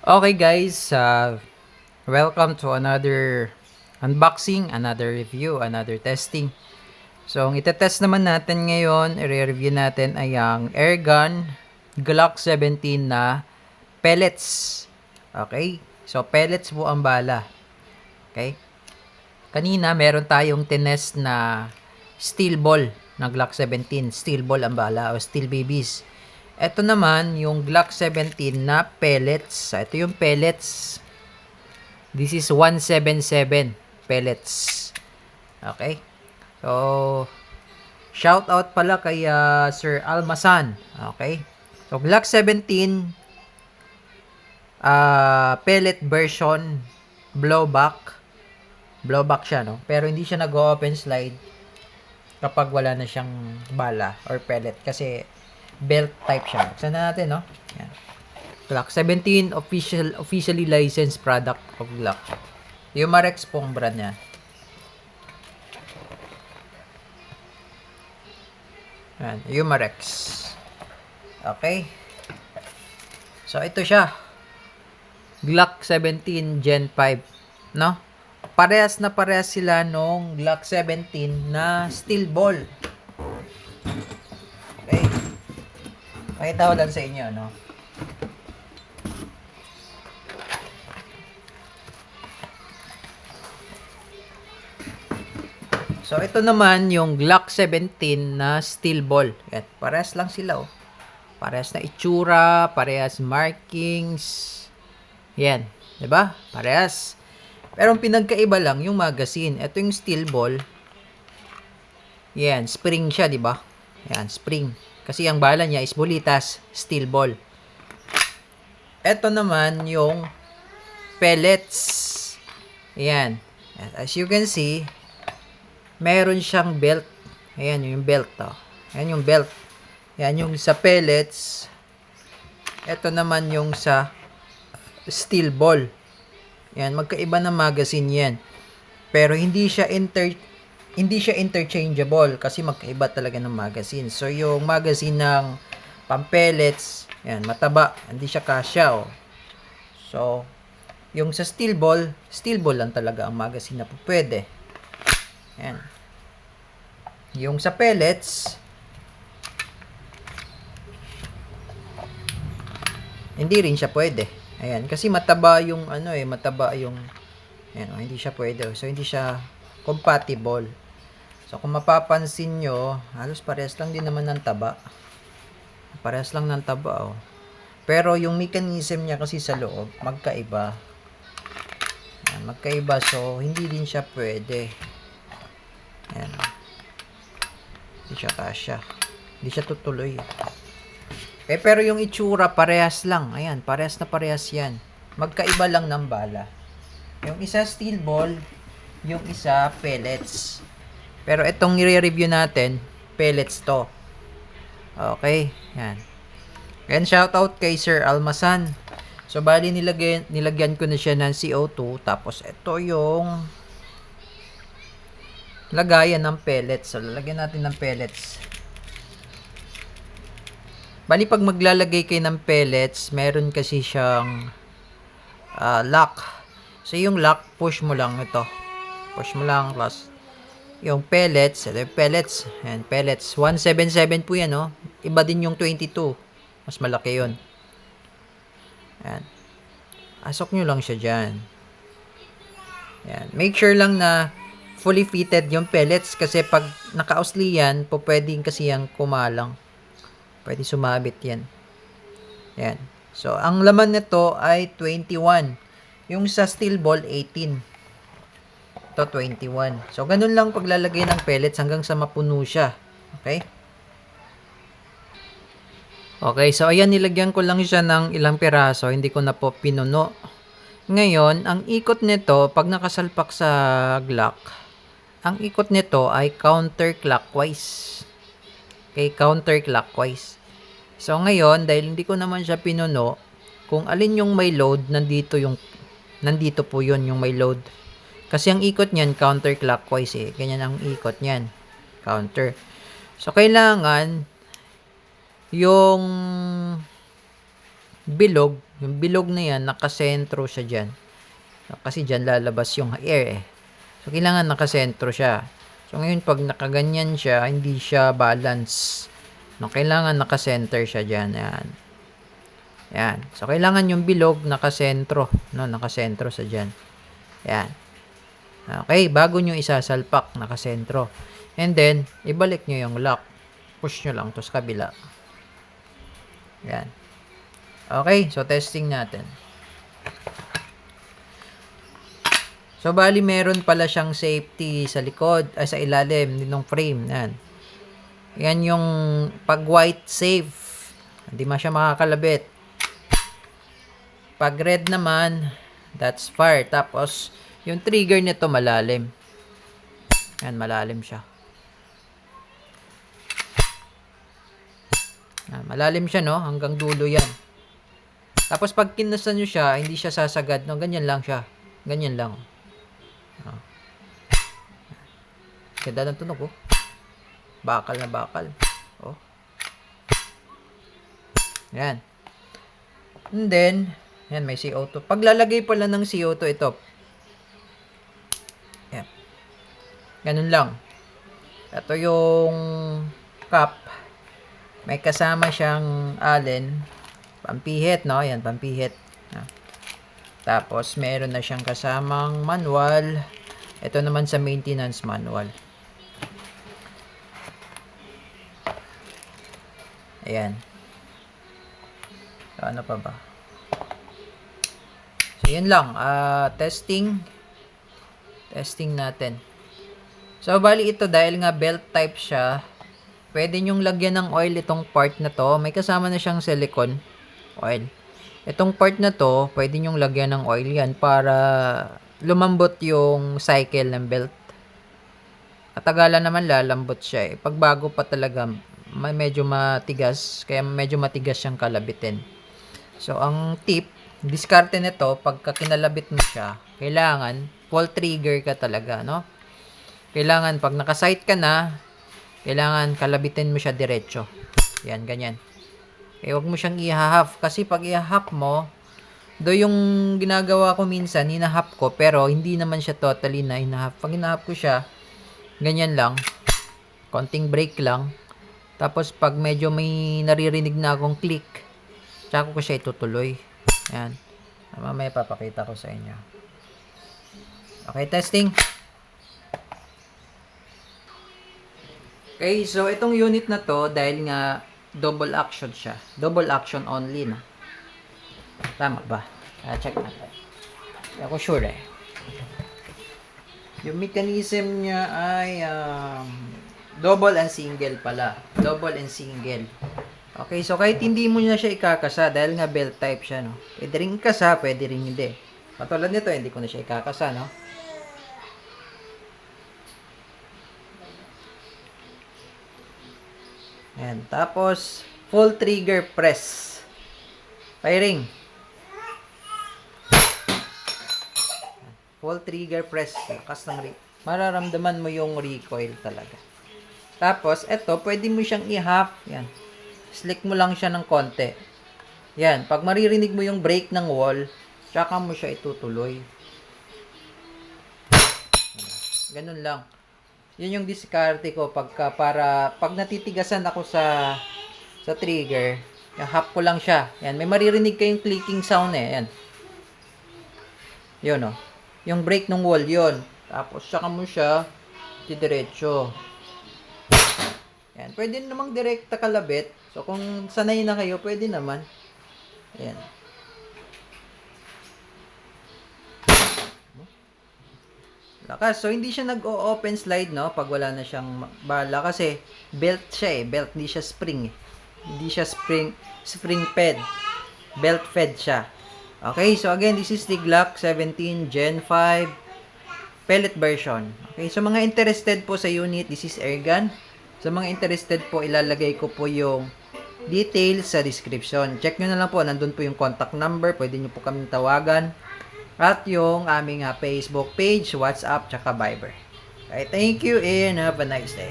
Okay guys, welcome to another unboxing, another review, another testing. So, ang itetest naman natin ngayon, i-review natin ay ang Airgun Glock 17 na pellets. Okay? So, pellets po ang bala. Okay? Kanina, meron tayong tinest na steel ball na Glock 17. Steel ball ang bala o steel babies. Ito naman, yung Glock 17 na pellets. Ito yung pellets. This is 177 pellets. Okay? So, shout out pala kay Sir Almasan. Okay? So, Glock 17 pellet version blowback. Blowback siya, no? Pero hindi siya nag-open slide kapag wala na siyang bala or pellet kasi belt type siya. Buksan na natin, no? Yan. Glock 17 officially licensed product of Glock. Umarex pong brand niya. Yan, Umarex. Okay. So, ito siya. Glock 17 Gen 5. No? Parehas na parehas sila nung Glock 17 na steel ball. Okay. Pakita ko lang sa inyo, no? So, ito naman yung Glock 17 na steel ball. Yan. Parehas lang sila, oh. Parehas na itsura, parehas markings. Yan. 'Di ba? Parehas. Pero ang pinagkaiba lang yung magazine. Ito yung steel ball. Yan, spring siya, 'di ba? Yan, spring. Kasi ang bala niya is bulitas, steel ball. Ito naman yung pellets. Yan. As you can see, meron siyang belt. Ayan yung belt, oh. Ayan yung belt. Yan yung sa pellets. Ito naman yung sa steel ball. Yan, magkaiba ng magazine yan. Pero hindi siya interchangeable kasi magkaiba talaga ng magazine. So yung magazine ng pampellets, yan, mataba, hindi siya kasya, oh. So yung sa steel ball lang talaga ang magazine na pwede. Yan. Yung sa pellets, hindi rin siya pwede. Ayan, kasi mataba yung mataba yung ayan, hindi siya pwede. So hindi siya compatible. So kung mapapansin nyo, halos parehas lang din naman ng taba. Parehas lang ng taba, oh. Pero yung mechanism niya kasi sa loob, magkaiba. Ayan, magkaiba, so hindi din siya pwede. Ayan. Hindi siya kasya. Hindi siya tutuloy. Pero yung itsura, parehas lang. Ayan, parehas na parehas yan. Magkaiba lang ng bala. Yung isa steel ball, yung isa pellets. Pero itong i-review natin, pellets to. Okay, yan. And shoutout kay Sir Almasan. So, bali nilagyan ko na siya ng CO2. Tapos, ito yung lagayan ng pellets. So, lalagyan natin ng pellets. Bali, pag maglalagay kayo ng pellets, meron kasi siyang lock. So, yung lock, push mo lang ito. Push mo lang, plus yung pellets, ito yung pellets. Ayan, pellets. 177 po yan, no? Iba din yung 22. Mas malaki yun. Ayan. Asok nyo lang siya dyan. Ayan. Make sure lang na fully fitted yung pellets kasi pag naka-usli yan, po pwedeng kasi yung kumalang. Pwede sumabit yan. Ayan. So, ang laman nito ay 21. Yung sa steel ball, 18. Ito, 21. So, ganun lang paglalagay ng pellets hanggang sa mapuno siya. Okay? Okay, so ayan, nilagyan ko lang siya ng ilang piraso. Hindi ko na po pinuno. Ngayon, ang ikot nito, pag nakasalpak sa Glock, ang ikot nito ay counterclockwise. Okay, counterclockwise. So, ngayon, dahil hindi ko naman siya pinuno, kung alin yung may load, nandito po yun yung may load. Kasi ang ikot niyan, counterclockwise eh. Ganyan ang ikot niyan. Counter. So, kailangan, yung bilog, yung bilog na yan, nakasentro siya dyan. Kasi dyan lalabas yung air eh. So, kailangan nakasentro siya. So, ngayon, pag nakaganyan siya, hindi siya balance. No, kailangan nakasenter siya dyan. Yan. Yan. So, kailangan yung bilog nakasentro. No, nakasentro sa dyan. Yan. Okay, bago nyo isasalpak, nakasentro. And then, ibalik nyo yung lock. Push nyo lang to sa kabila. Yan. Okay, so testing natin. So, bali meron pala siyang safety sa likod, ay sa ilalim ng frame. Yan. Yan yung pag white safe. Hindi siya makakalabit. Pag red naman, that's fire. Tapos, yung trigger nito malalim. Yan, malalim siya. Yan, malalim siya, no? Hanggang dulo yan. Tapos, pag kinasan nyo siya, hindi siya sasagad, no? Ganyan lang siya. Ganyan lang. Oh. Ganda ng tunog, oh. Bakal na bakal. Oh. Yan. And then, yan, may CO2. Paglalagay pala ng CO2 ito. Yan. Ganun lang. Ito yung cup. May kasama siyang allen. Pampihit, no? Yan, pampihit. Tapos, meron na siyang kasamang manual. Ito naman sa maintenance manual. Ayan. So, ano pa ba? So, yun lang. Testing. Testing natin. So, bali ito dahil nga belt type siya, pwede nyong lagyan ng oil itong part na to. May kasama na siyang silicone oil. Itong part na to, pwede nyong lagyan ng oil yan para lumambot yung cycle ng belt. Katagalan naman lalambot siya eh. Pag bago pa talaga, medyo matigas. Kaya medyo matigas siyang kalabitin. So, ang tip, diskarte nito, pagka kinalabit mo siya, kailangan full trigger ka talaga, no? Kailangan, pag nakasight ka na, kailangan kalabitin mo siya diretso. Yan, ganyan. Eh, huwag mo siyang i-half. Kasi pag i-half mo, do yung ginagawa ko minsan, hinahap ko, pero hindi naman siya totally na hinahap. Pag hinahap ko siya, ganyan lang. Konting break lang. Tapos, pag medyo may naririnig na akong click, tsaka ko siya itutuloy. Yan. Mamaya papakita ko sa inyo. Okay, testing. Okay, so itong unit na to, dahil nga double action siya. Double action only na. Tama ba? Check natin. Hindi ako sure eh. Yung mechanism niya ay double and single pala. Double and single. Okay, so kahit hindi mo na siya ikakasa dahil nga belt type siya, no? Pwede rin ikasa, pwede rin hindi. Katulad nito, hindi ko na siya ikakasa, no? Ayan. Tapos, full trigger press. Firing. Full trigger press. Lakas ng mararamdaman mo yung recoil talaga. Tapos, eto, pwede mo siyang i-half. Yan. Slick mo lang siya ng konti. Yan. Pag maririnig mo yung brake ng wall, tsaka mo siya itutuloy. Ganun lang. Yun yung diskarte ko para pag natitigasan ako sa trigger, half ko lang siya. Yan, may maririnig kayong clicking sound eh. Yan. Yun oh. Yung brake ng wall yun. Tapos saka mo siya diretso. Yan, pwede namang direkta kalabit. So kung sanay na kayo, pwede naman. Ayan. Lakas. So, hindi siya nag-o-open slide, no? Pag wala na siyang bala. Kasi, belt siya eh. Belt, hindi siya spring eh. Hindi siya spring fed. Belt fed siya. Okay, so again, this is Tiglock 17 Gen 5 pellet version. Okay, so mga interested po sa unit, this is airgun. Sa mga interested po, ilalagay ko po yung details sa description. Check nyo na lang po, nandun po yung contact number. Pwede nyo po kaming tawagan. At yung aming Facebook page, WhatsApp, tsaka Viber. Okay, thank you and have a nice day.